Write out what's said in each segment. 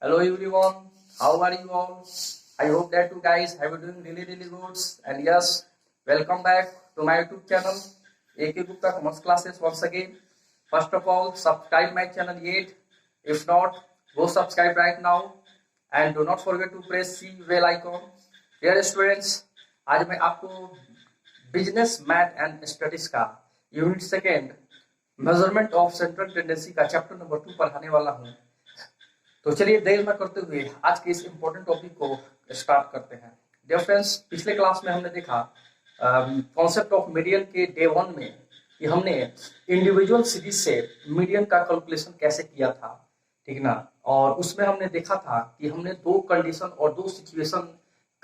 Hello everyone, how are you all? I hope that you guys have been doing really good. And yes, welcome back to my YouTube channel, AK Gupta Commerce Classes once again. First of all, subscribe my channel yet. If not, go subscribe right now and do not forget to press the bell icon. Dear students, आज मैं आपको business math and studies का unit second measurement of central tendency का chapter number 2 पढ़ाने वाला हूँ। तो चलिए देर न करते हुए आज के इस इम्पोर्टेंट टॉपिक को स्टार्ट करते हैं। डियर फ्रेंड्स, पिछले क्लास में हमने देखा कॉन्सेप्ट ऑफ मीडियन के डे 1 में कि हमने इंडिविजुअल सीरीज से मीडियन का कैलकुलेशन कैसे किया था, ठीक ना। और उसमें हमने देखा था कि हमने दो कंडीशन और दो सिचुएशन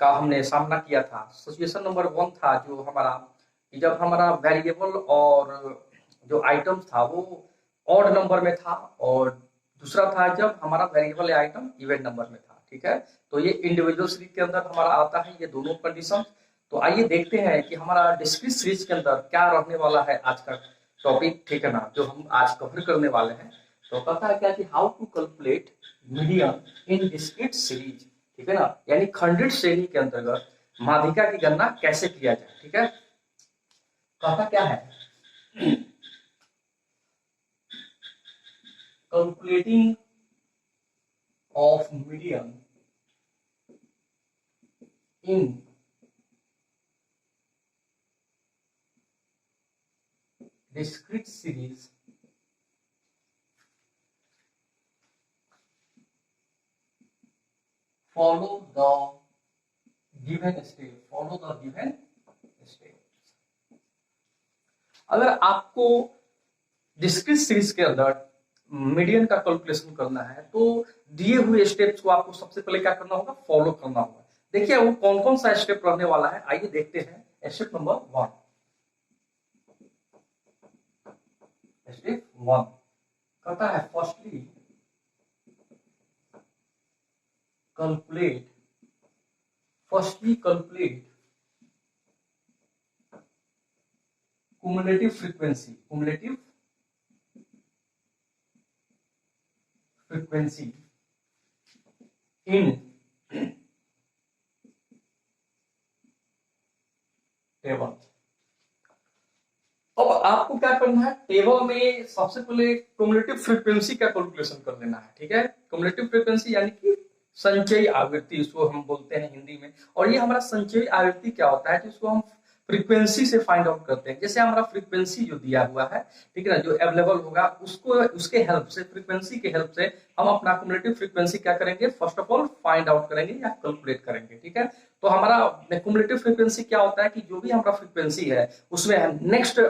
का हमने सामना किया था। सिचुएशन नंबर 1 था जो हमारा कि जब हमारा वेरिएबल और जो आइटम था वो ऑड नंबर में था, और दूसरा था जब हमारा वेरिएबल या आइटम इवन नंबर में था, ठीक है। तो ये इंडिविजुअल सीरीज के अंदर हमारा आता है ये दोनों कंडीशन। तो आइए देखते हैं कि हमारा डिस्क्रीट सीरीज के अंदर क्या रहने वाला है आज का टॉपिक, ठीक है ना, जो हम आज कवर करने वाले हैं। तो पता है क्या कि how to calculate median in discrete series, ठीक है ना, यानी खंडित श्रेणी के अंतर्गत माध्यिका की गणना कैसे किया जाए, ठीक है। कहता क्या है, calculating of median in discrete series follow the given step। अगर आपको डिस्क्रीट सीरीज के अंदर मीडियन का कैलकुलेशन करना है तो दिए हुए स्टेप्स को आपको सबसे पहले क्या करना होगा, फॉलो करना होगा। देखिए वो कौन कौन सा स्टेप रहने वाला है, आइए देखते हैं। स्टेप नंबर 1 कहता है firstly calculate cumulative frequency in table. अब आपको क्या करना है, टेबल में सबसे पहले क्युमुलेटिव फ्रीक्वेंसी का कैलकुलेशन कर लेना है, ठीक है। क्युमुलेटिव फ्रीक्वेंसी यानी कि संचयी आवृत्ति, इसको हम बोलते हैं हिंदी में। और ये हमारा संचयी आवृत्ति क्या होता है, जिसको हम फ्रीक्वेंसी से फाइंड आउट करते हैं। जैसे हमारा फ्रीक्वेंसी जो दिया हुआ है, ठीक है ना, जो अवेलेबल होगा उसको उसके हेल्प से, फ्रीक्वेंसी के हेल्प से हम अपना क्युमुलेटिव फ्रीक्वेंसी क्या करेंगे, first of all find out करेंगे या कैलकुलेट करेंगे, ठीक है। तो हमारा क्युमुलेटिव फ्रीक्वेंसी क्या होता है कि जो भी हमारा फ्रीक्वेंसी है उसमें हम नेक्स्ट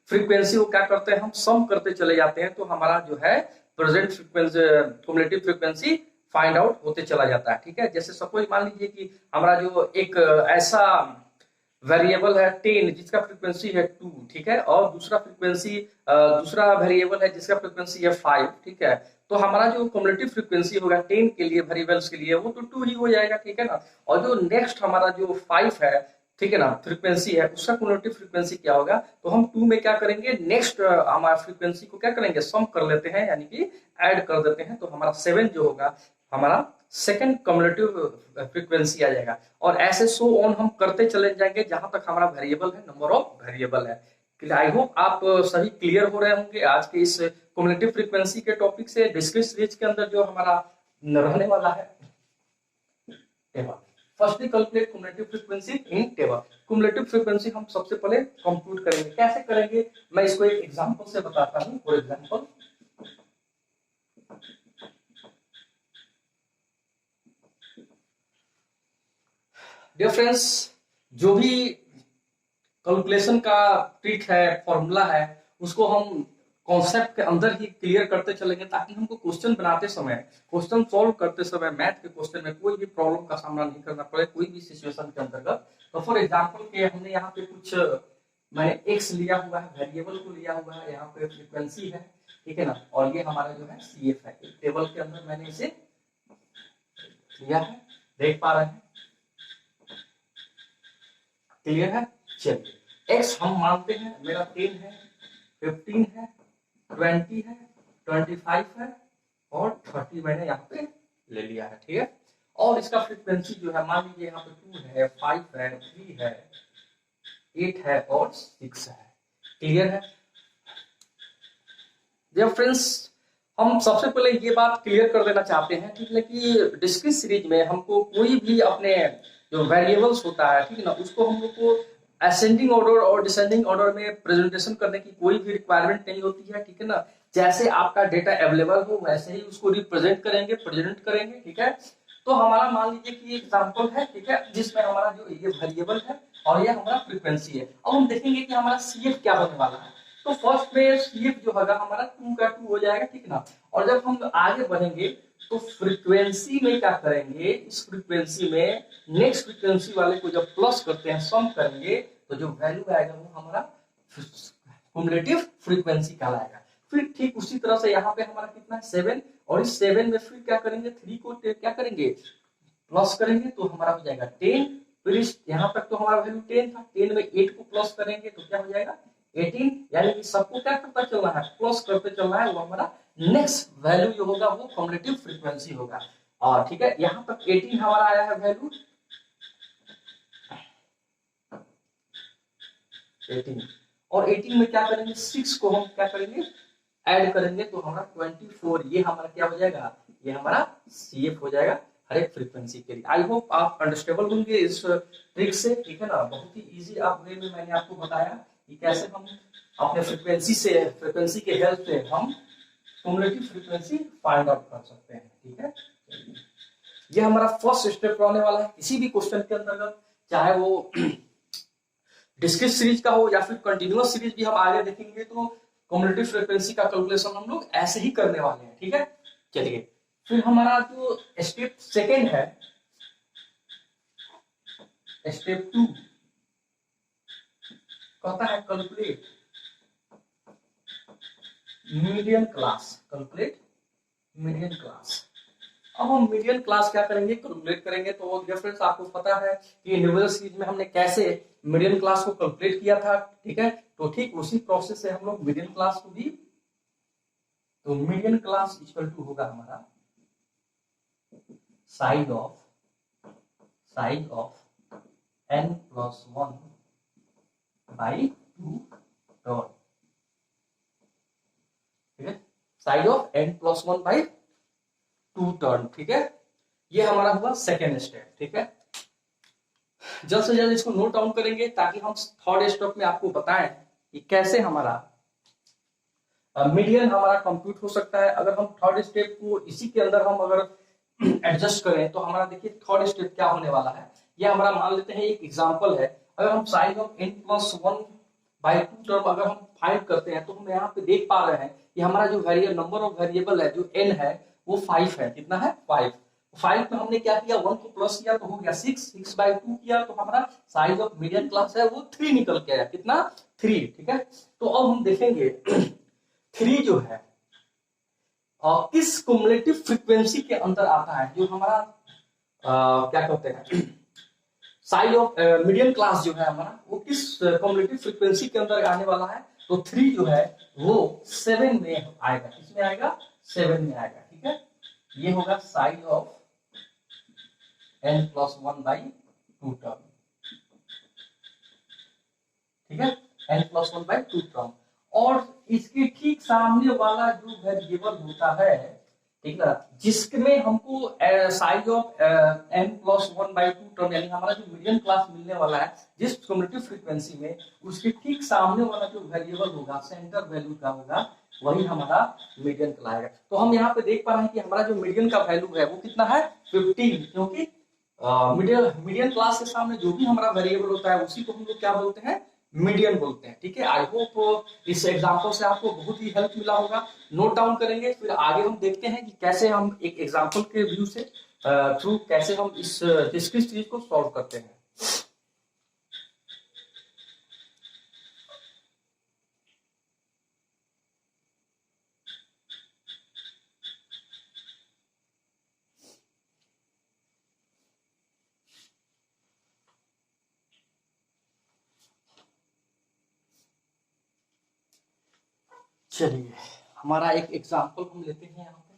फ्रीक्वेंसी को क्या करते हैं, हम सम करते चले जाते हैं। तो हमारा जो है present frequency cumulative frequency find out होते चला जाता है, ठीक है। जैसे सपोज मान लीजिए कि हमारा जो एक ऐसा वेरिएबल है 10 जिसका फ्रीक्वेंसी है 2, ठीक है, और दूसरा वेरिएबल है जिसका फ्रीक्वेंसी है 5, ठीक है। तो हमारा जो क्युमुलेटिव फ्रीक्वेंसी होगा 10 के लिए वेरिएबल्स के लिए वो तो 2 ही हो जाएगा, ठीक है ना। और जो नेक्स्ट हमारा जो 5 है, ठीक है ना, फ्रीक्वेंसी है, उसका क्युमुलेटिव फ्रीक्वेंसी क्या होगा, तो हम 2 में क्या करेंगे, नेक्स्ट हमारा फ्रीक्वेंसी को क्या करेंगे, सम कर लेते हैं, यानी कि ऐड कर देते हैं। तो हमारा 7 जो होगा हमारा सेकंड क्युमुलेटिव फ्रीक्वेंसी आ जाएगा। और ऐसे सो ऑन हम करते चले जाएंगे जहां तक हमारा वेरिएबल है, नंबर ऑफ वेरिएबल है। आई होप आप सभी क्लियर हो रहे होंगे आज के इस क्युमुलेटिव फ्रीक्वेंसी के टॉपिक से। डिस्क्रीट सीरीज के अंदर जो हमारा रहने वाला है table. Firstly calculate cumulative frequency in table. Cumulative frequency हम सबसे पहले कंप्यूट करेंगे। कैसे करेंगे, मैं इसको एक एग्जांपल से बताता हूं। फॉर एग्जांपल, डियर फ्रेंड्स, जो भी कैलकुलेशन का ट्रिक है, फॉर्मूला है, उसको हम कॉन्सेप्ट के अंदर ही क्लियर करते चलेंगे, ताकि हमको क्वेश्चन बनाते समय, क्वेश्चन सॉल्व करते समय, मैथ के क्वेश्चन में कोई भी प्रॉब्लम का सामना नहीं करना पड़े, कोई भी सिचुएशन के अंतर्गत। तो फॉर एग्जांपल के हमने यहाँ पे कुछ मैंने एक्स लिया हुआ है, वेरिएबल को लिया हुआ है, यहाँ पे फ्रीक्वेंसी है, ठीक है ना, और ये हमारा जो है CF है। एक टेबल के अंदर मैंने इसे लिया है, देख पा रहे हैं, क्लियर है। चलिए एक्स हम मानते हैं मेरा 10 है, 15 है, 20 है, 25 है और 30 मैंने यहाँ पे ले लिया है, ठीक है। और इसका फ्रीक्वेंसी जो है, मान लीजिए यहाँ पे 2 है, 5 है, 3 है, 8 है और 6 है। क्लियर है? डियर फ्रेंड्स, हम सबसे पहले ये बात क्लियर कर देना चाहते हैं, ठीक है, कि डिस्क्रीट सीरीज में हमको कोई भी अपने जो वेरिएबल्स होता है, ठीक है ना, उसको हम लोग को असेंडिंग ऑर्डर और डिसेंडिंग ऑर्डर में प्रेजेंटेशन करने की कोई भी रिक्वायरमेंट नहीं होती है, ठीक है ना। जैसे आपका डेटा अवेलेबल हो वैसे ही उसको रिप्रेजेंट करेंगे, प्रेजेंट करेंगे, ठीक है। तो हमारा मान लीजिए कि एग्जांपल है, ठीक है, जिसमें हमारा जो ये वेरिएबल है और ये हमारा फ्रीक्वेंसी है। अब हम देखेंगे कि हमारा सीएफ क्या होने वाला है। तो फर्स्ट में सीएफ जो होगा हमारा 2 का 2 हो जाएगा, ठीक ना। और जब हम आगे बढ़ेंगे तो फ्रीक्वेंसी में क्या करेंगे, इस फ्रीक्वेंसी में नेक्स्ट फ्रीक्वेंसी वाले को जब प्लस करते हैं, सम करेंगे, तो जो वैल्यू आएगा वो हमारा क्युमुलेटिव फ्रीक्वेंसी कहलाएगा। फिर ठीक उसी तरह से यहाँ पे हमारा कितना है 7, और इस 7 में फिर क्या करेंगे, 3 को क्या करेंगे, प्लस करेंगे, तो हमारा हो जाएगा 10। फिर इस यहाँ तक तो हमारा वैल्यू 10 था, 10 में 8 को प्लस करेंगे तो क्या हो जाएगा 18। यानी कि सबको क्या करता चलना है, प्लस करते चलना है, वो हमारा नेक्स्ट वैल्यू जो होगा वो क्युमुलेटिव फ्रीक्वेंसी होगा। और ठीक है, यहाँ तक 18 हमारा आया है वैल्यू 18, और 18 में क्या करेंगे, 6 को हम क्या करेंगे ऐड करेंगे, तो हमारा 24, ये हमारा क्या हो जाएगा, ये हमारा सीएफ हो जाएगा हर एक फ्रीक्वेंसी के लिए। आई होप आप अंडरस्टेबल होंगे इस ट्रिक से, ठीक है ना। बहुत ही इजी आप वे में मैंने आपको बताया कि कैसे हम अपने फ्रीक्वेंसी के हेल्प से हम क्युमुलेटिव फ्रीक्वेंसी फाइंड आउट कर सकते हैं, ठीक है। ये हमारा फर्स्ट स्टेप रहने वाला है किसी भी क्वेश्चन के अंतर्गत, चाहे वो डिस्क्रीट सीरीज का हो या फिर कंटिन्यूअस सीरीज भी हम आगे देखेंगे, तो क्युमुलेटिव फ्रीक्वेंसी का कैलकुलेशन हम लोग ऐसे ही करने वाले हैं, ठीक है। चलिए, फिर हमारा जो स्टेप सेकेंड है, स्टेप 2 कहता है calculate median class, calculate median class. अब हम मीडियन क्लास क्या करेंगे, कैलकुलेट करेंगे। तो फ्रेंड्स आपको पता है कि नेबुलर सीरीज में हमने कैसे मीडियन क्लास को कैलकुलेट किया था, ठीक है। तो ठीक उसी प्रोसेस से हम लोग मीडियन क्लास को भी, तो मीडियन क्लास इक्वल टू होगा हमारा size of n+1 by 2 turn, ठीक है, size of n+1 by 2 turn, ठीक है। ये हमारा हुआ सेकेंड स्टेप, ठीक है। जल्द से जल्द इसको नोट डाउन करेंगे ताकि हम थर्ड स्टेप में आपको बताएं कि कैसे हमारा मीडियन हमारा कंप्यूट हो सकता है। अगर हम थर्ड स्टेप को इसी के अंदर हम अगर एडजस्ट करें तो हमारा देखिए थर्ड स्टेप क्या होने वाला है। ये हमारा मान लेते हैं एक एग्जांपल है, अगर हम size of n+1 by 2 term अगर हम फाइंड करते हैं, तो हम यहाँ पे देख पा रहे हैं कि हमारा जो नंबर ऑफ वेरिएबल है जो n है वो 5 है। कितना है 5। 5 में हमने क्या किया 1 को प्लस किया तो हो गया 6 by 2 किया तो हमारा साइज ऑफ मीडियन क्लास है वो 3 निकल के आया। कितना 3, ठीक है। तो अब हम देखेंगे 3 जो है किस क्युमुलेटिव फ्रीक्वेंसी के अंदर आता है, जो हमारा क्या कहते हैं साइज ऑफ मीडियम क्लास जो है हमारा वो किस क्युमुलेटिव फ्रीक्वेंसी के अंदर आने वाला है। तो 3 जो है वो 7 में आएगा। किसमें आएगा 7 में आएगा, ठीक है। ये होगा size of n+1 by 2 term, ठीक है, n+1 by 2 टर्म। और इसके ठीक सामने वाला जो वेरिएबल होता है, ठीक है, जिसमें हमको size of n+1 by 2 term यानी हमारा जो मीडियम क्लास मिलने वाला है जिस क्युमुलेटिव फ्रीक्वेंसी में, उसके ठीक सामने वाला जो वेरिएबल होगा सेंटर वैल्यू का होगा वही हमारा मीडियन कहलाएगा। तो हम यहाँ पे देख पा रहे हैं कि हमारा जो मीडियन का वैल्यू है वो कितना है 15, क्योंकि मीडियन क्लास के सामने जो भी हमारा वेरिएबल होता है उसी को हम लोग क्या बोलते हैं मीडियन बोलते हैं, ठीक है। आई होप इस एग्जांपल से आपको बहुत ही हेल्प मिला होगा। नोट डाउन करेंगे, फिर आगे हम देखते हैं कि कैसे हम एक एग्जांपल के व्यू से थ्रू कैसे हम इस डिस्क्रीट सीरीज को सॉल्व करते हैं। चलिए, हमारा एक एग्जांपल हम लेते हैं यहाँ पे।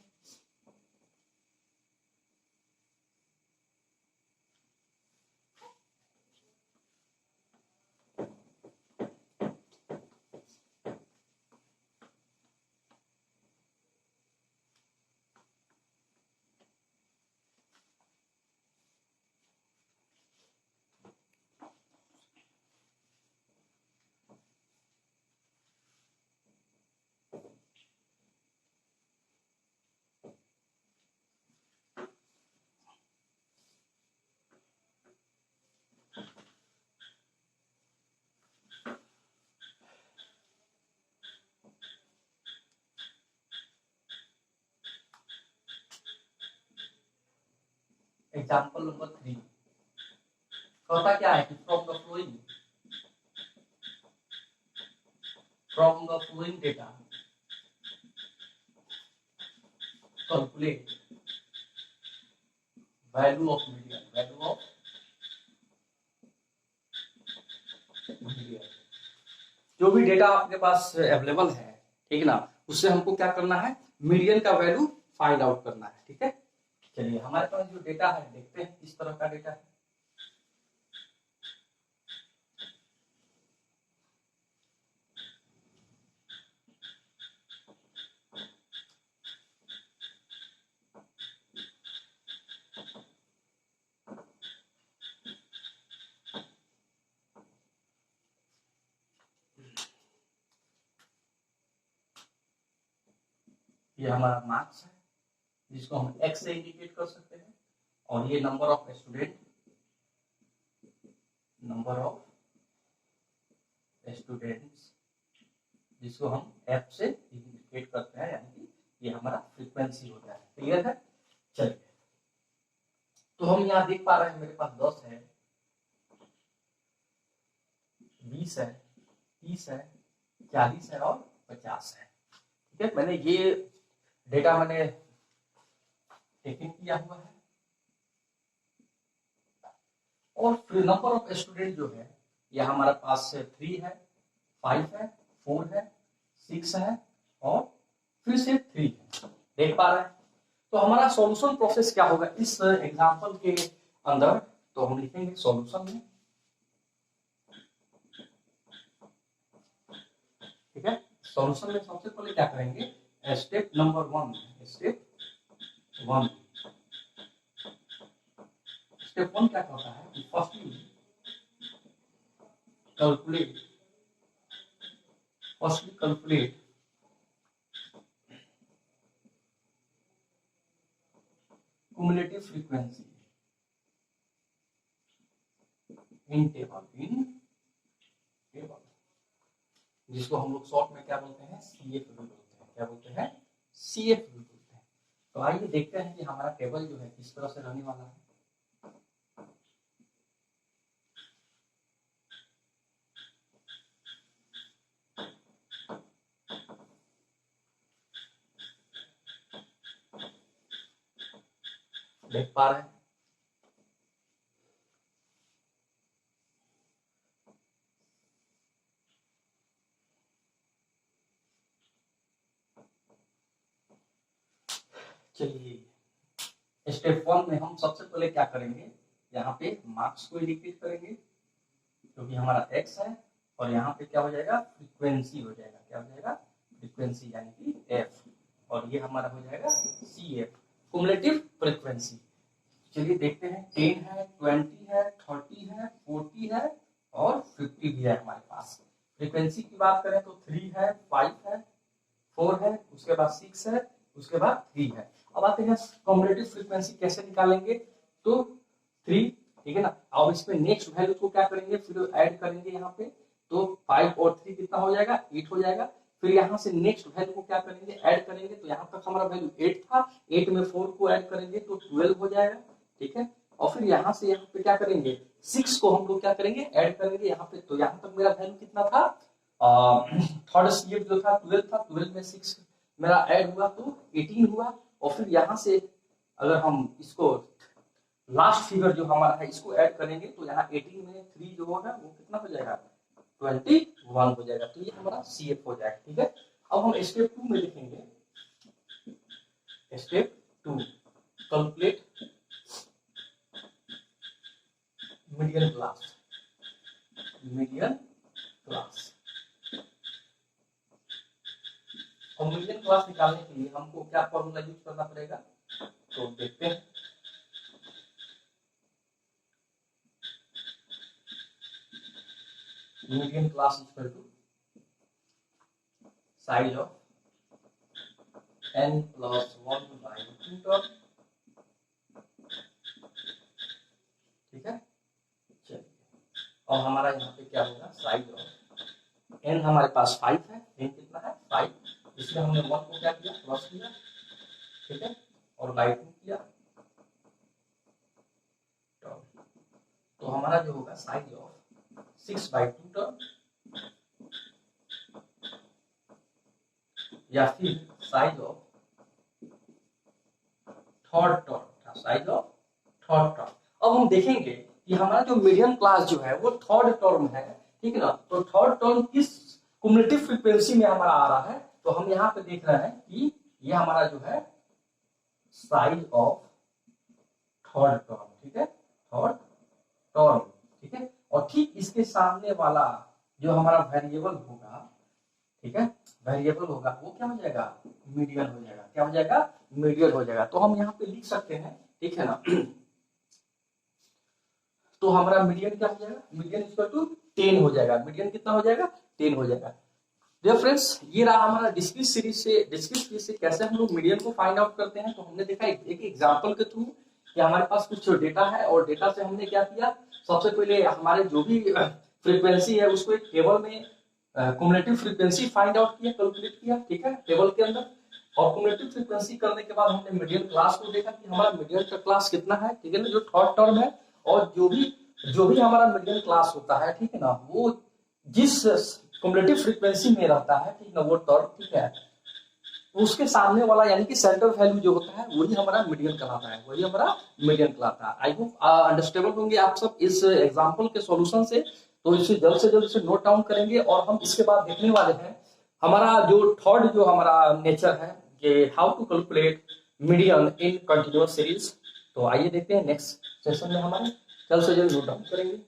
एग्जाम्पल नंबर 3 कहता क्या है कि from the flowing data calculate value of median जो भी डेटा आपके पास अवेलेबल है, ठीक है ना, उससे हमको क्या करना है, मीडियन का वैल्यू फाइंड आउट करना है। ठीक है, चलिए हमारे पास जो डेटा है देखते हैं किस तरह का डेटा है। ये हमारा मार्क्स है जिसको हम x से इंडिकेट कर सकते हैं, और ये नंबर ऑफ स्टूडेंट्स जिसको हम f से इंडिकेट करते हैं, यानी कि ये हमारा फ्रीक्वेंसी होता है। क्लियर है? चलिए, तो हम यहाँ देख पा रहे हैं मेरे पास 10 है, 20 है, 30 है, 40 है और 50 है। ठीक है, मैंने ये डेटा मैंने टेकन किया हुआ है, और फिर नंबर ऑफ स्टूडेंट जो है यह हमारे पास 3 है, 5 है, 4 है, 6 है और फिर से 3 है। देख पा रहे हैं? तो हमारा सॉल्यूशन प्रोसेस क्या होगा इस एग्जांपल के अंदर, तो हम लिखेंगे सॉल्यूशन में। ठीक है, सॉल्यूशन में सबसे पहले क्या करेंगे, स्टेप नंबर 1 क्या कहता है कि firstly calculate cumulative frequency in table, जिसको हम लोग शॉर्ट में क्या बोलते हैं, CF भी बोलते हैं। क्या बोलते हैं? CF भी बोलते हैं। तो आइए देखते हैं कि हमारा टेबल जो है किस तरह से रहने वाला है। देख पा रहे हैं? चलिए, स्टेप 1 में हम सबसे पहले क्या करेंगे, यहाँ पे मार्क्स को इंडिकेट करेंगे क्योंकि हमारा x है, और यहाँ पे क्या हो जाएगा, फ्रीक्वेंसी हो जाएगा। क्या हो जाएगा? फ्रीक्वेंसी, यानी कि f, और ये हमारा हो जाएगा CF, कुमुलेटिव फ्रीक्वेंसी। चलिए देखते हैं, 10 है, 20 है, 30 है, 40 है और 50 भी है हमारे पास। फ्रीक्वेंसी की बात करें तो 3 है, 5 है, 4 है, उसके बाद 6 है, उसके बाद 3 है। अब आते हैं कम्युलेटिव फ्रीक्वेंसी कैसे निकालेंगे, तो 3, ठीक है ना, अब इसमें नेक्स्ट वैल्यू को क्या करेंगे, फिर ऐड करेंगे यहाँ पे, तो 5 और 3 कितना हो जाएगा, 8 हो जाएगा। फिर यहाँ से नेक्स्ट वैल्यू को क्या करेंगे, ऐड करेंगे, तो यहाँ तक हमारा वैल्यू 8 था, 8 में 4 को ऐड करेंगे तो 12 हो जाएगा। ठीक है, और फिर यहाँ से यहाँ पे क्या करेंगे, 6 को हम लोग क्या करेंगे, ऐड करेंगे यहाँ पे, तो यहाँ तक मेरा वैल्यू कितना था, थर्ड CF जो था 12 था, 12 में 6 मेरा ऐड हुआ तो 18 हुआ। और फिर यहाँ से अगर हम इसको लास्ट फिगर जो हमारा है इसको ऐड करेंगे, तो यहाँ 18 में 3 जो होगा वो कितना हो जाएगा, 21 हो जाएगा। तो ये हमारा CF हो जाएगा। ठीक है, अब हम स्टेप 2 में लिखेंगे, स्टेप 2 कैलकुलेट मीडियन क्लास। और मीडियन क्लास निकालने के लिए हमको क्या फॉर्मूला यूज करना पड़ेगा, तो देखते हैं। Median class equal to size of n+1/2। ठीक है, चलिए, और हमारा यहाँ पे क्या होगा, साइज ऑफ n हमारे पास 5 है, n कितना है, 5, इसलिए हमने 1 को क्या किया, प्लस किया। ठीक है, और बाई 2 किया, तो हमारा जो होगा साइज ऑफ 6/2 टर्म या फिर size of third term, size of third term. अब हम देखेंगे कि हमारा जो मीडियम क्लास जो है वो थर्ड टर्म है, ठीक है ना। तो थर्ड टर्म किस क्युमुलेटिव फ्रीक्वेंसी में हमारा आ रहा है, तो हम यहाँ पे देख रहे हैं कि ये हमारा जो है साइज ऑफ थर्ड टर्म, ठीक है, थर्ड टर्म, ठीक है। और ठीक इसके सामने वाला जो हमारा वेरिएबल होगा, ठीक है, वेरिएबल होगा वो क्या हो जाएगा, मीडियन हो जाएगा। क्या हो जाएगा, मीडियन हो जाएगा। तो हम यहाँ पे लिख सकते हैं, ठीक है ना। तो हमारा मीडियन क्या हो जाएगा, मीडियन इक्वल टू 10 हो जाएगा। मीडियन कितना हो जाएगा, 10 हो जाएगा। डियर फ्रेंड्स, ये रहा हमारा डिस्क्रीट सीरीज से कैसे हम लोग मीडियन को फाइंड आउट करते हैं। तो हमने देखा एक एग्जांपल के थ्रू कि हमारे पास कुछ डेटा है और डेटा से हमने क्या किया, सबसे पहले हमारे जो भी फ्रीक्वेंसी है उसको एक टेबल में क्युमुलेटिव फ्रीक्वेंसी फाइंड आउट किया, कैलकुलेट किया, ठीक है, टेबल के अंदर। और क्युमुलेटिव फ्रीक्वेंसी करने के बाद हमने मीडियन क्लास को देखा कि हमारा मीडियन का क्लास कितना है, ठीक है ना, जो थर्ड टर्म है। और जो भी हमारा मीडियन क्लास होता है, ठीक है ना, वो जिस क्युमुलेटिव फ्रीक्वेंसी में रहता है, ठीक है ना, वो टर्म, ठीक है, उसके सामने वाला यानी कि सेंटर वैल्यू जो होता है वही हमारा मीडियन कहलाता है, वही हमारा मीडियन कहलाता है। आई होप अंडरस्टैंडेबल होंगे आप सब इस एग्जांपल के सॉल्यूशन से। तो इसे जल्द से जल्द इसे नोट डाउन करेंगे और हम इसके बाद देखने वाले हैं हमारा जो थर्ड जो हमारा नेचर है कि how to calculate median in continuous series. तो आइए देखते हैं नेक्स्ट सेशन में हमारे जल्द से जल्द नोट डाउन करेंगे।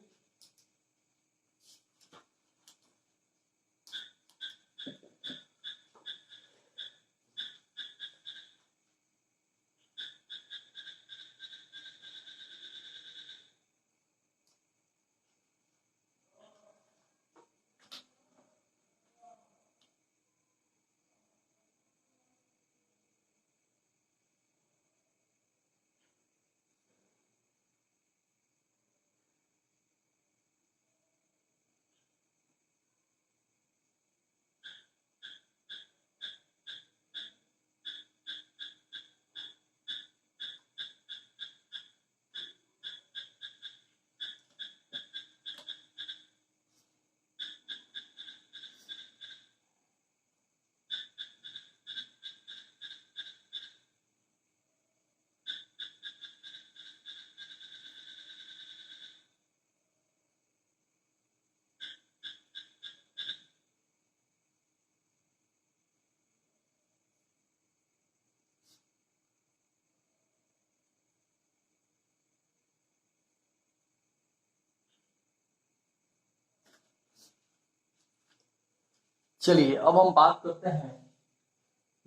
चलिए अब हम बात करते हैं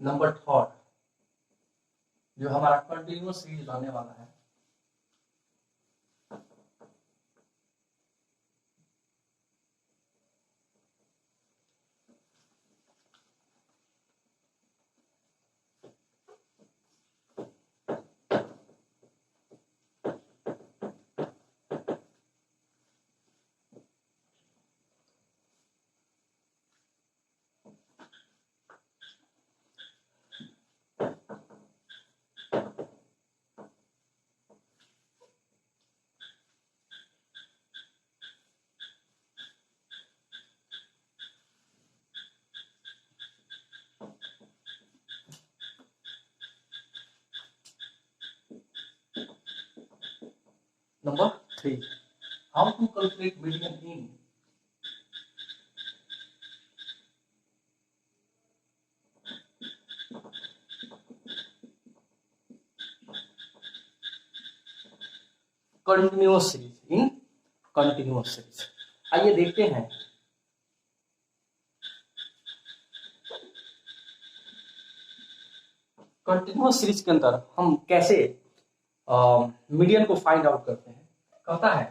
नंबर थर्ड, जो हमारा कंटिन्यूअस सीरीज आने वाला है। Number 3, how to calculate median in continuous series, in continuous series। आइए देखते हैं कंटिन्यूअस सीरीज के अंदर हम कैसे मीडियन को फाइंड आउट करते हैं। कहता है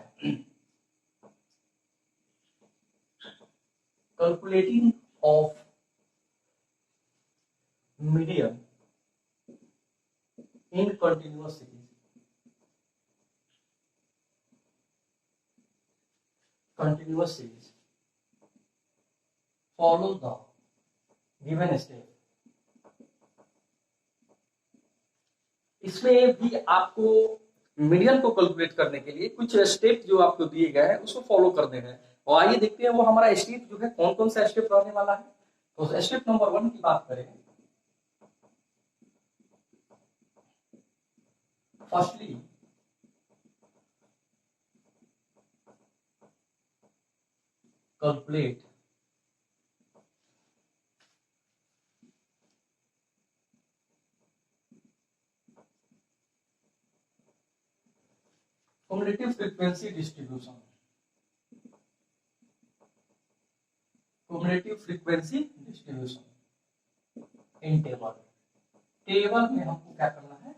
calculating of median in continuous series, continuous series, follow the given step। इसमें भी आपको मीडियन को कैलकुलेट करने के लिए कुछ स्टेप जो आपको दिए गए हैं उसको फॉलो करने हैं। और आइए देखते हैं वो हमारा स्टेप जो है कौन कौन सा स्टेप रहने वाला है। तो स्टेप नंबर 1 की बात करें, firstly calculate cumulative frequency distribution, cumulative frequency distribution in table. Table में हमको क्या करना है,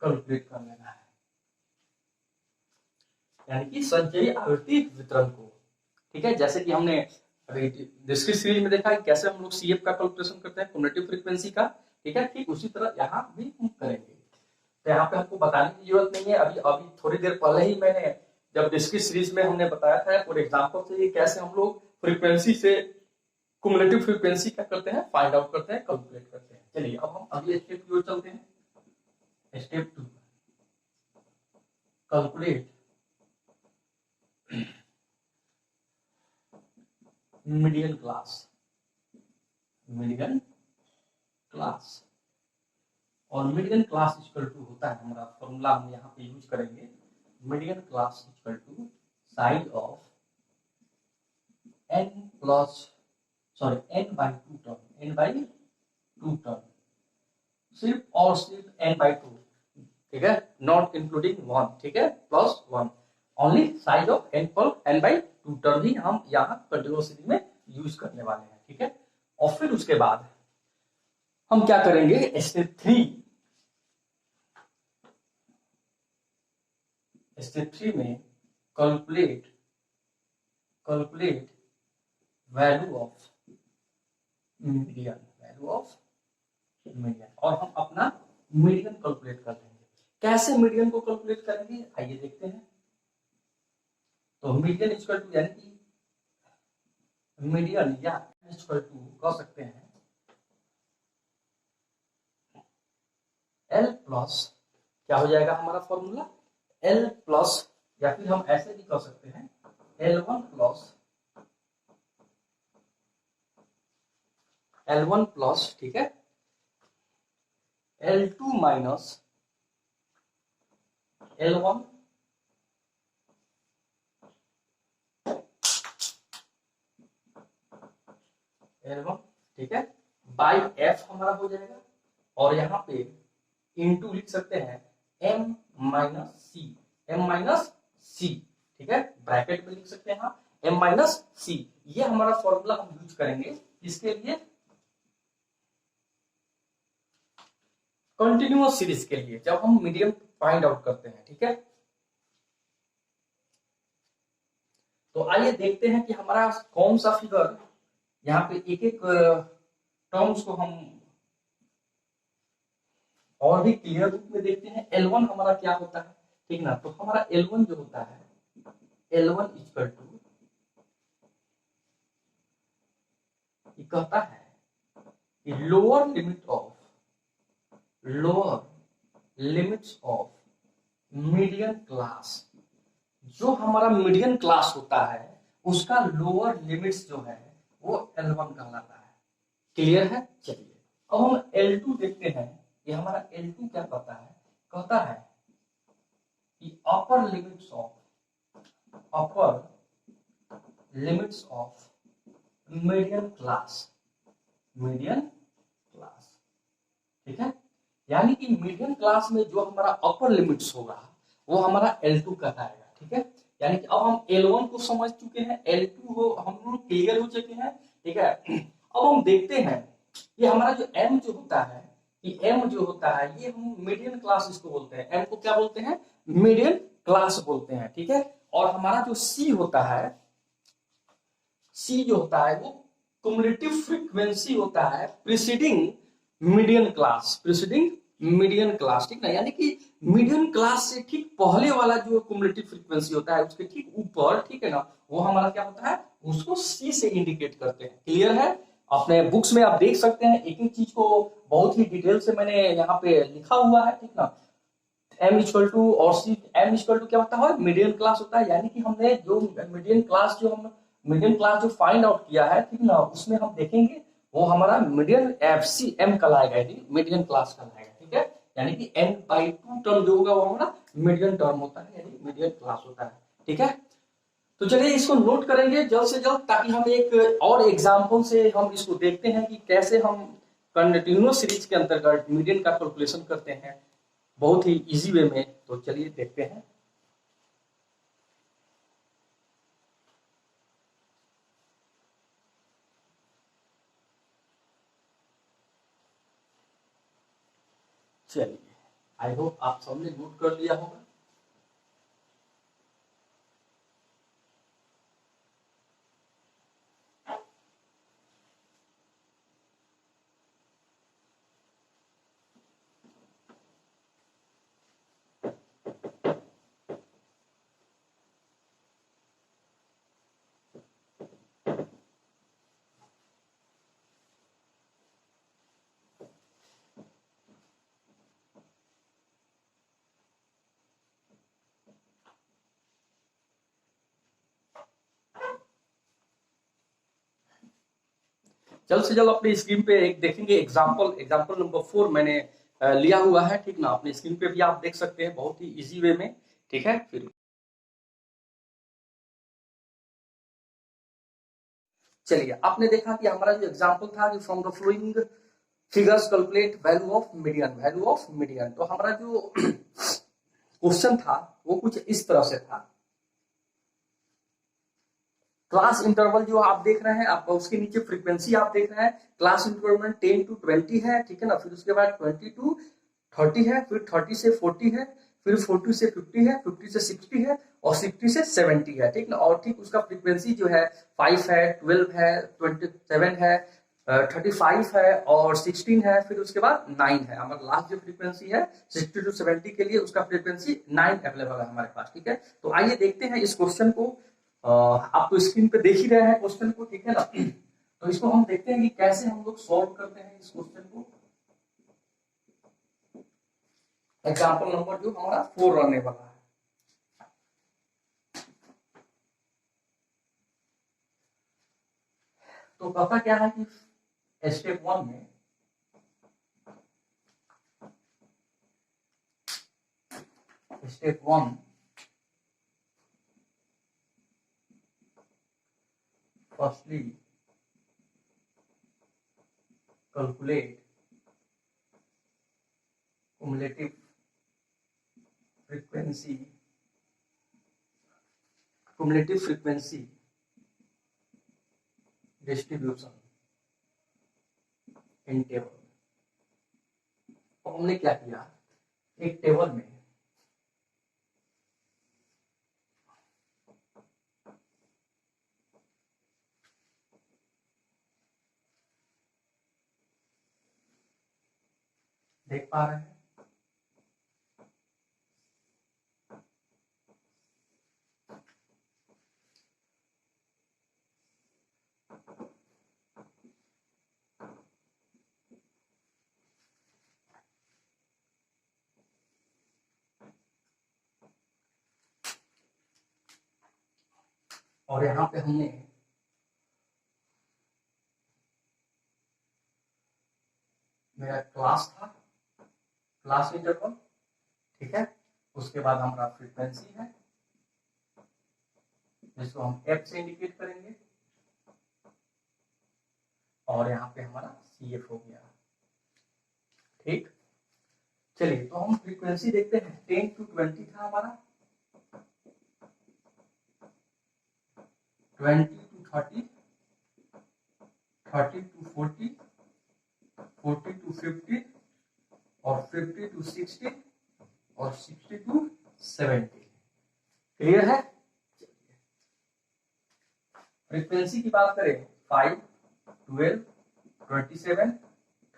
कैलकुलेट कर लेना है, यानी कि संचयी आवृत्ति वितरण को। ठीक है, जैसे कि हमने अभी डिस्क्रीट सीरीज में देखा है कैसे हम लोग सीएफ का कैलकुलेशन करते हैं, क्युमुलेटिव फ्रीक्वेंसी का। ठीक है, ठीक उसी तरह यहाँ भी हम करेंगे। तो यहाँ पे हमको बताने की जरूरत नहीं है, अभी अभी थोड़ी देर पहले ही मैंने जब डिस्क्रीट सीरीज में हमने बताया था फॉर एग्जाम्पल से कैसे हम लोग फ्रीक्वेंसी से क्युमुलेटिव फ्रीक्वेंसी क्या करते हैं, फाइंड आउट करते हैं, कैलकुलेट करते हैं। चलिए अब हम अगले स्टेप की ओर चलते हैं। Step 2, calculate median class. Median class और मीडियन क्लास इक्वल टू होता है, हमारा फॉर्मूला हम यहाँ पे यूज करेंगे। Median class equal to size of n by 2 term, सिर्फ और सिर्फ n by 2। ठीक है, नॉट इंक्लूडिंग 1। ठीक है, plus 1, only size of n by 2 term ही हम यहाँ कंटिन्यूअस सीरीज में यूज करने वाले हैं। ठीक है, और फिर उसके बाद हम क्या करेंगे, स्टेप 3 में कैलकुलेट वैल्यू ऑफ मीडियन, और हम अपना मीडियन कैलकुलेट कर लेंगे। कैसे मीडियन को कैलकुलेट करेंगे, आइए देखते हैं। तो मीडियन इक्वल टू, यानी कि मीडियन या इक्वल टू कह सकते हैं L प्लस, क्या हो जाएगा हमारा फॉर्मूला, L प्लस, या फिर हम ऐसे भी कह सकते हैं L1 प्लस, ठीक है, L2 माइनस L1 ठीक है, बाई F हमारा हो जाएगा। और यहाँ पे इनटू लिख सकते हैं M माइनस सी। ठीक है, ब्रैकेट में लिख सकते हैं M माइनस सी। ये हमारा फॉर्मूला हम यूज करेंगे इसके लिए, कंटिन्यूअस सीरीज के लिए, जब हम मीडियम फाइंड आउट करते हैं। ठीक है, तो आइए देखते हैं कि हमारा कौन सा फिगर, यहाँ पे एक एक टर्म्स को हम और भी क्लियर रूप में देखते हैं। L1 हमारा क्या होता है, ठीक ना, तो हमारा L1 जो होता है, L1 इक्वल टू, कहता है कि lower limits of median class. जो हमारा मीडियन क्लास होता है उसका लोअर लिमिट्स जो है वो L1 कहलाता है। क्लियर है, चलिए अब हम L2 देखते हैं। ये हमारा L2 क्या कहता है कि अपर लिमिट्स ऑफ मीडियन क्लास। ठीक है, यानी कि मीडियन क्लास में जो हमारा अपर लिमिट्स होगा वो हमारा L2 कहलाएगा। ठीक है, यानी कि अब हम L1 को समझ चुके हैं, L2 को हम लोग क्लियर हो चुके हैं। ठीक है, अब हम देखते हैं ये हमारा जो M जो होता है, कि M जो होता है ये हम मीडियन क्लास इसको बोलते हैं। M को क्या बोलते हैं, मीडियन क्लास बोलते हैं। ठीक है, और हमारा जो C होता है, C जो होता है वो क्युमुलेटिव फ्रीक्वेंसी होता है प्रीसीडिंग मीडियन क्लास। ठीक ना, यानी कि मीडियन क्लास से ठीक पहले वाला जो क्युमुलेटिव फ्रीक्वेंसी होता है उसके ठीक ऊपर, ठीक है ना, वो हमारा क्या होता है, उसको C से इंडिकेट करते हैं। क्लियर है, अपने बुक्स में आप देख सकते हैं, एक एक चीज को बहुत ही डिटेल से मैंने यहाँ पे लिखा हुआ है। ठीक ना, एम इक्वल टू और सी, एम इक्वल टू क्या होता है, मीडियन क्लास होता है, यानी कि हमने जो मीडियन क्लास जो फाइंड आउट किया है, ठीक ना, उसमें हम देखेंगे वो हमारा मीडियन एफ सी एम कहलाएगा, मीडियन क्लास कहलाएगा, ठीक है। यानी कि एन बाई टू टर्म जो होगा वो हमारा मीडियन टर्म होता है, यानी मीडियन क्लास होता है, ठीक है। तो चलिए इसको नोट करेंगे जल्द से जल्द, ताकि हम एक और एग्जाम्पल से हम इसको देखते हैं कि कैसे हम कंटिन्यूअस सीरीज के अंतर्गत मीडियन का कैलकुलेशन करते हैं बहुत ही इजी वे में। तो चलिए देखते हैं। चलिए, आई होप आप सबने नोट कर लिया होगा। जल्द से जल्द अपनी स्क्रीन पे एक देखेंगे एग्जाम्पल नंबर 4 मैंने लिया हुआ है, ठीक ना, अपनी स्क्रीन पे भी आप देख सकते हैं बहुत ही इजी वे में, ठीक है। फिर चलिए, आपने देखा कि हमारा जो एग्जाम्पल था कि from the flowing figures calculate value of median. तो हमारा जो क्वेश्चन था वो कुछ इस तरह से था। क्लास इंटरवल जो आप देख रहे हैं, आप उसके नीचे फ्रीक्वेंसी आप देख रहे हैं, क्लास इंटरवल 10 to 20 है, ठीक है ना। फिर उसके बाद 20 to 30 है, फिर 30 से 40 है, फिर 40 से 50 है, 50 से 60 है और 60 से 70 है, ठीक ना। और ठीक उसका फ्रीक्वेंसी जो है 5 है, 12 है, 27 है, 35 है और 16 है, फिर उसके बाद 9 है। हमारा लास्ट जो फ्रीक्वेंसी है 60 to 70 के लिए उसका फ्रीक्वेंसी 9 अवेलेबल है हमारे पास, ठीक है। तो आइए देखते हैं इस क्वेश्चन को। आप तो स्क्रीन पे देख ही रहे हैं क्वेश्चन को, ठीक है ना। तो इसको हम देखते हैं कि कैसे हम लोग सॉल्व करते हैं इस क्वेश्चन को। एग्जाम्पल नंबर जो हमारा 4 रहने वाला है। तो कहता क्या है कि स्टेप 1 में firstly calculate cumulative frequency distribution in table। तो हमने क्या किया, एक टेबल में देख पा रहे हैं, और यहाँ पे हमने मेरा क्लास था, क्लास इंटरवल, ठीक है। उसके बाद हमारा फ्रीक्वेंसी है जिसको हम एफ से इंडिकेट करेंगे, और यहाँ पे हमारा सी एफ हो गया, ठीक। चलिए, तो हम फ्रीक्वेंसी देखते हैं। 10 to 20 था हमारा, 20 to 30, 30 to 40, 40 to 50 और 50 to 60 और 60 to 70। क्लियर है। फ्रीक्वेंसी की बात करें 5, 12, 27,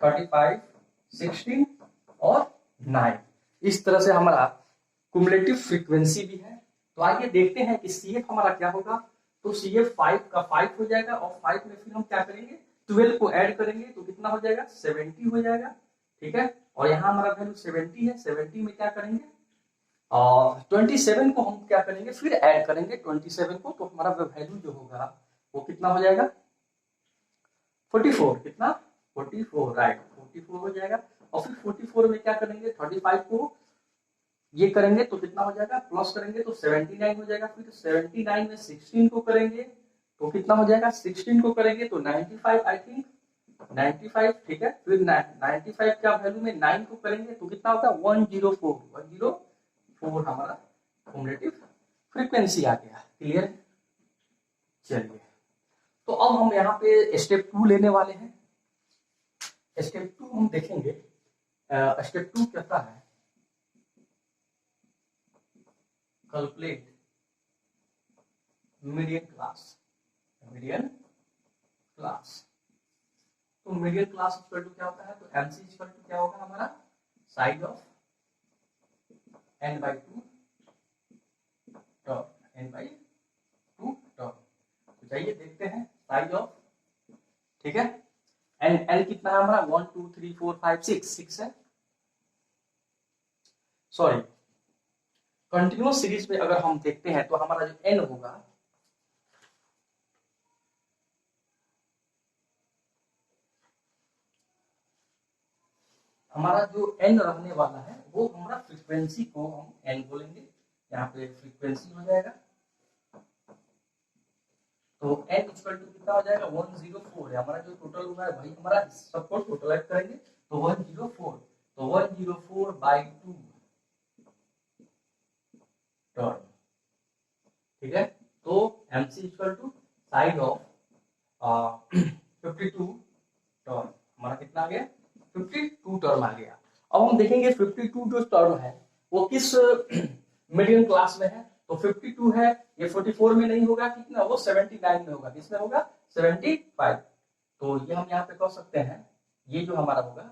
35, 16 और 9। इस तरह से हमारा कुमुलेटिव फ्रीक्वेंसी भी है। तो आइए देखते हैं कि सी एफ हमारा क्या होगा। तो सी एफ 5 का 5 हो जाएगा और 5 में फिर हम क्या करेंगे, 12 को ऐड करेंगे तो कितना हो जाएगा, 70 हो जाएगा, ठीक है। और यहाँ हमारा वैल्यू 70 है, 70 में क्या करेंगे 27 को हम क्या करेंगे, फिर ऐड करेंगे 27 को, तो हमारा वैल्यू जो होगा वो कितना हो जाएगा, 44, कितना 44, राइट 44 हो जाएगा। और फिर 44 में क्या करेंगे, 35 को ये करेंगे तो कितना हो जाएगा, प्लस करेंगे तो 79 हो जाएगा। फिर 79 में 16 को करेंगे तो कितना हो जाएगा, 16 को करेंगे तो 95, आई थिंक 95, ठीक है। फिर 95 क्या वैल्यू में 9 को करेंगे तो कितना होगा, 104 हमारा क्युमुलेटिव फ्रीक्वेंसी आ गया। क्लियर, चलिए तो अब हम यहाँ पे स्टेप 2 लेने वाले हैं। स्टेप 2 हम देखेंगे। स्टेप 2 कहता है calculate median class. Median class, तो मीडियन क्लास इक्वल टू क्या होता है, तो एमसी इक्वल टू क्या होगा हमारा, side of n/2 term, n/2 term. तो चलिए देखते हैं साइड ऑफ, ठीक है। n कितना है हमारा, 1 2 3 4 5 6 है। सॉरी, कंटिन्यूअस सीरीज में अगर हम देखते हैं तो हमारा जो n होगा, हमारा जो n रहने वाला है वो हमारा फ्रीक्वेंसी को हम n बोलेंगे, यहाँ पे फ्रीक्वेंसी हो जाएगा। तो n इक्वल टू कितना हो जाएगा, 104 है हमारा जो टोटल हुआ है, भाई हमारा सबको टोटलाइज करेंगे तो 104, तो 104/2 टर्म, ठीक है। तो mc equal to side of 52 term, हमारा कितना आ गया, 52 टर्म आ गया। अब हम देखेंगे 52 जो टर्म है वो किस मीडियम क्लास में है, तो 52 है, ये 44 में नहीं होगा, कितना वो 79 में होगा, किसमें होगा 75। तो ये हम यहाँ पे कह सकते हैं, ये जो हमारा होगा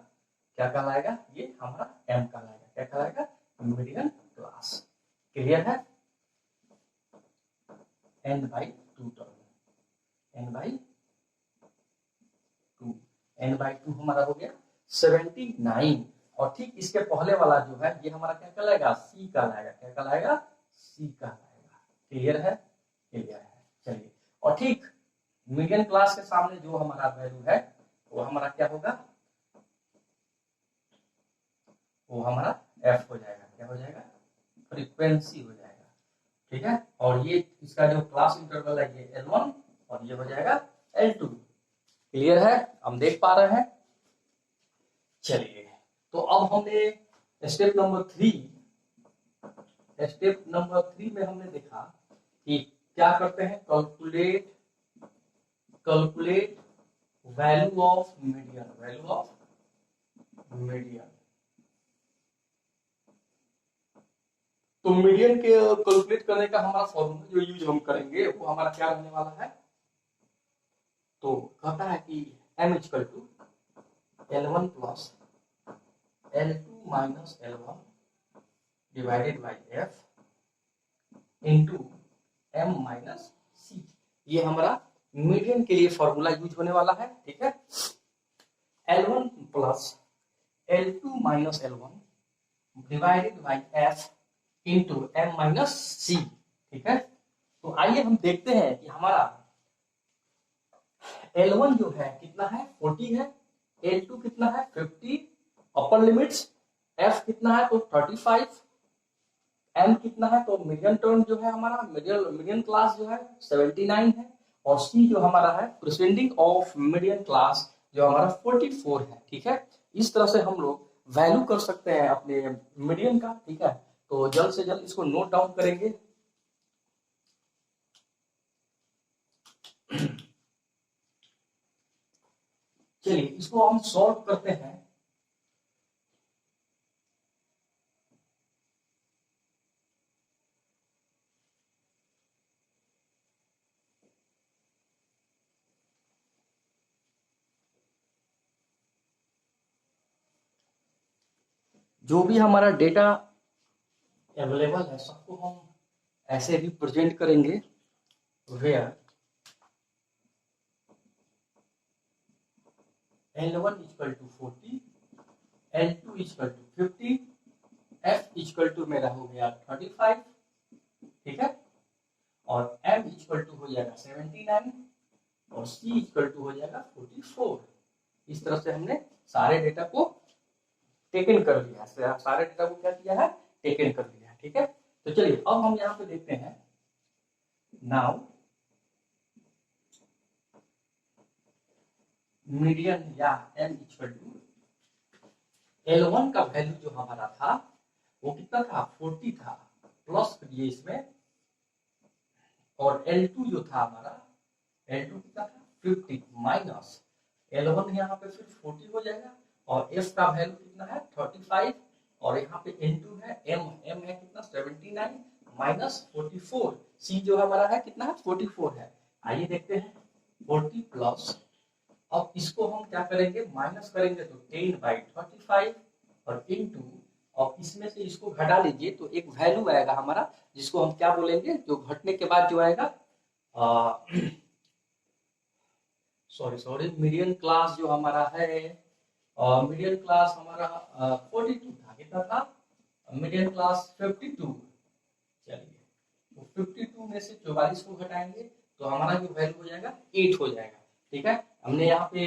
क्या कहलाएगा, ये हमारा एम कहलाएगा, क्या कहलाएगा, मीडियम क्लास। क्लियर है, n/2 टर्म, n/2 हमारा हो गया 79। और ठीक इसके पहले वाला जो है ये हमारा क्या कहलाएगा, सी कहलाएगा, क्या कहलाएगा, सी कहलाएगा। क्लियर है, क्लियर है, चलिए। और ठीक मीडियम क्लास के सामने जो हमारा वैल्यू है वो हमारा क्या होगा, वो हमारा एफ हो जाएगा, क्या हो जाएगा, फ्रीक्वेंसी हो जाएगा, ठीक है। और ये इसका जो क्लास इंटरवल है ये L1 और ये हो जाएगा L2। क्लियर है, हम देख पा रहे हैं। चलिए तो अब हमने स्टेप नंबर 3 में हमने देखा कि क्या करते हैं, कैलकुलेट वैल्यू ऑफ मीडियन, तो मीडियन के कैलकुलेट करने का हमारा फॉर्मूला जो यूज हम करेंगे वो हमारा क्या रहने वाला है, तो कहता है कि m equal to L1 plus L2 minus L1 divided by f into m minus c। ये हमारा मीडियन के लिए फॉर्मूला यूज होने वाला है, ठीक है। L1 plus L2 minus L1 divided by f into m minus c, ठीक है। तो आइए हम देखते हैं कि हमारा L1 जो है कितना है, 40 है, L2 कितना है 50, अपर लिमिट्स, F कितना है तो 35, M कितना है तो मीडियम टर्म जो है हमारा मीडियम क्लास जो है 79 है, और C जो हमारा है प्रिसेंडिंग ऑफ मीडियम क्लास जो हमारा 44 है, ठीक है। इस तरह से हम लोग वैल्यू कर सकते हैं अपने मीडियम का, ठीक है। तो जल्द से जल्द इसको नोट डाउन करेंगे। चलिए इसको हम सॉल्व करते हैं। जो भी हमारा डेटा अवेलेबल है सबको हम ऐसे रिप्रेजेंट करेंगे, where L1 equal to 40, L2 equal to 50, F equal to मेरा हो गया 35, ठीक है, और m इक्वल टू हो जाएगा 79 और c इक्वल टू हो जाएगा 44। इस तरह से हमने सारे डेटा को टेकन कर लिया है, सारे डेटा को क्या किया है, टेकन कर लिया है, ठीक है। तो चलिए अब हम यहाँ पे देखते हैं, नाउ मीडियन या m इक्वल टू L1 का वैल्यू जो हमारा था वो कितना था, 40 था, प्लस करिए इसमें, और L2 जो था हमारा, L2 कितना था 50 माइनस L1 यहाँ पे फिर 40 हो जाएगा, और f का वैल्यू कितना है 35, और यहाँ पे N2 है m है कितना 79 माइनस 44, c जो हमारा है कितना है 44 है। आइए देखते हैं 40 प्लस, अब इसको हम क्या करेंगे, माइनस करेंगे तो 10/35 और इनटू, और इसमें से इसको घटा लीजिए तो एक वैल्यू आएगा हमारा, जिसको हम क्या बोलेंगे, जो घटने के बाद जो आएगा, सॉरी मीडियन क्लास जो हमारा है, मीडियन क्लास हमारा 42 था, कितना था, मीडियन क्लास 52। चलिए तो 52 में से 44 को घटाएंगे तो हमारा जो वैल्यू हो जाएगा 8 हो जाएगा, ठीक है। हमने यहाँ पे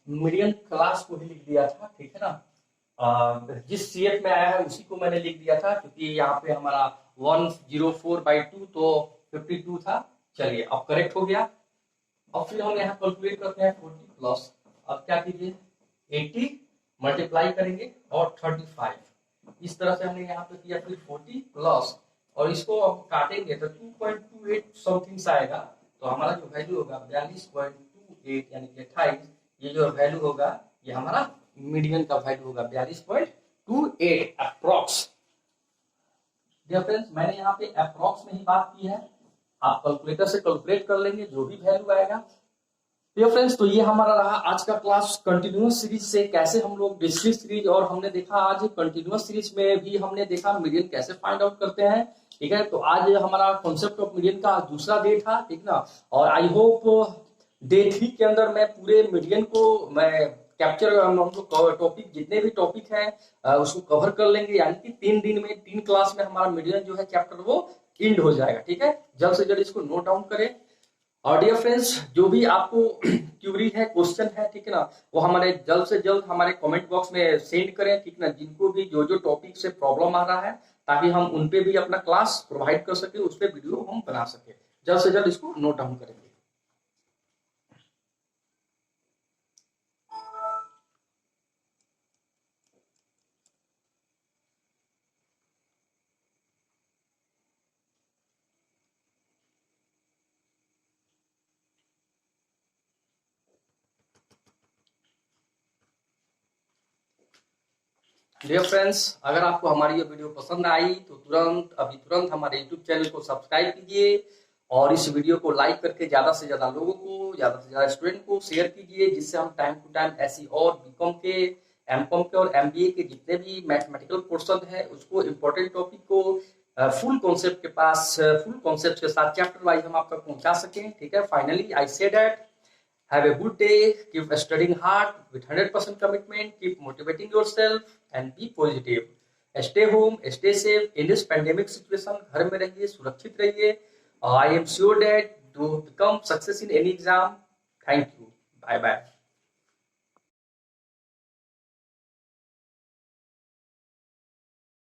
मीडियन क्लास को ही लिख दिया था, ठीक है ना, जिस CF में आया है उसी को मैंने लिख दिया था, क्योंकि यहाँ पे हमारा 104/2 तो 52 था। चलिए अब करेक्ट हो गया। अब फिर हम यहाँ कैलकुलेट करते हैं 40 प्लस, अब क्या कीजिए 80 मल्टीप्लाई करेंगे और 35, इस तरह से हमने यहाँ पे किया, फिर 40 प्लस, और इसको अब काटेंगे तो 2.28 समथिंग आएगा, तो हमारा जो वैल्यू होगा 42.28 यानी कि 28, ये जो वैल्यू होगा ये हमारा मीडियन का वैल्यू होगा 42.28 अप्रॉक्स। डियर फ्रेंड्स, मैंने यहाँ पे अप्रॉक्स में ही बात की है, आप कैलकुलेटर से कैलकुलेट कर लेंगे जो भी वैल्यू आएगा। डियर फ्रेंड्स, तो ये हमारा रहा आज का क्लास कंटिन्यूअस सीरीज से, कैसे हम लोग डिस्क्रीट सीरीज, और हमने देखा आज कंटिन्यूअस सीरीज में भी हमने देखा मीडियन कैसे फाइंड आउट करते हैं, ठीक है। तो आज हमारा कॉन्सेप्ट ऑफ मीडियन का दूसरा डे था, ठीक ना, और आई होप डे 3 के अंदर मैं पूरे मीडियन को मैं कैप्चर, हम लोग टॉपिक जितने भी टॉपिक हैं उसको कवर कर लेंगे, यानी कि 3 दिन में 3 क्लास में हमारा मीडियन जो है चैप्टर वो एंड हो जाएगा, ठीक है। जल्द से जल्द इसको नोट डाउन करें। और डियर फ्रेंड्स, जो भी आपको क्यूरी है, क्वेश्चन है, ठीक है ना, वो हमारे जल्द से जल्द हमारे कमेंट बॉक्स में सेंड करें, ठीक ना, जिनको भी जो जो टॉपिक से प्रॉब्लम आ रहा है, ताकि हम उन पे भी अपना क्लास प्रोवाइड कर सके, उस पर वीडियो हम बना सके। जल्द से जल्द इसको नोट डाउन करेंगे। डियर फ्रेंड्स, अगर आपको हमारी ये वीडियो पसंद आई तो तुरंत हमारे YouTube चैनल को सब्सक्राइब कीजिए, और इस वीडियो को लाइक करके ज्यादा से ज्यादा लोगों को, ज्यादा से ज्यादा स्टूडेंट को शेयर कीजिए, जिससे हम टाइम टू टाइम ऐसी और बीकॉम के, एमकॉम के और MBA के जितने भी मैथमेटिकल पोर्शन है उसको, इम्पोर्टेंट टॉपिक को फुल कॉन्सेप्ट के पास, फुल कॉन्सेप्ट के साथ चैप्टर वाइज हम आप तक पहुंचा सकें, ठीक है। Finally I say that have a good day, keep studying hard with 100% commitment, keep motivating yourself and be positive. Stay home, stay safe in this pandemic situation. घर में रहिए, सुरक्षित रहिए। I am sure that to become success in any exam. Thank you. Bye bye.